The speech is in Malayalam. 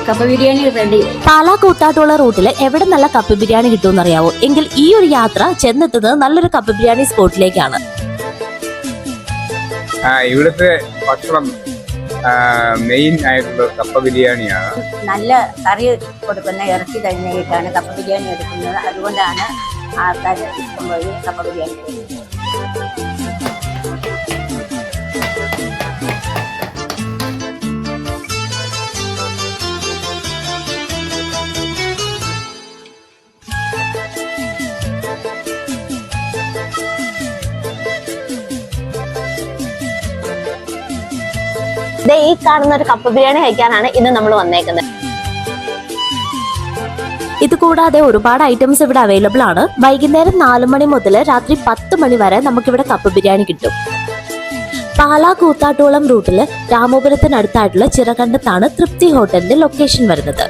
കപ്പ ബിരിയാണി റെഡി. പാലാ കൂത്താട്ടുള്ള റൂട്ടിൽ എവിടെ നല്ല കപ്പ ബിരിയാണി കിട്ടുമെന്ന് അറിയാവോ? എങ്കിൽ ഈ ഒരു യാത്ര ചെന്നെത്തുന്നത് നല്ലൊരു കപ്പ ബിരിയാണി സ്പോട്ടിലേക്കാണ്. ഇവിടുത്തെ ഭക്ഷണം മെയിൻ ആയിട്ടുള്ള കപ്പ ബിരിയാണിയാണ്. നല്ല കറി കൊടുക്കുന്ന ഇറച്ചി കഴിഞ്ഞിട്ടാണ് കപ്പ ബിരിയാണി എടുക്കുന്നത്. അതുകൊണ്ടാണ് ആൾക്കാർ ഇഷ്ടംപോലെ കപ്പ ബിരിയാണി. ഈ കാണുന്ന ഒരു കപ്പ ബിരിയാണി കഴിക്കാനാണ് ഇന്ന് നമ്മൾ വന്നേക്കുന്നത്. ഇത് കൂടാതെ ഒരുപാട് ഐറ്റംസ് ഇവിടെ അവൈലബിൾ ആണ്. വൈകുന്നേരം 4 മണി മുതൽ രാത്രി 10 മണി വരെ നമുക്കിവിടെ കപ്പ ബിരിയാണി കിട്ടും. പാലാ കൂത്താട്ടോളം റൂട്ടില് രാമപുരത്തിനടുത്തായിട്ടുള്ള ചിറകണ്ടത്താണ് തൃപ്തി ഹോട്ടലിന്റെ ലൊക്കേഷൻ വരുന്നത്.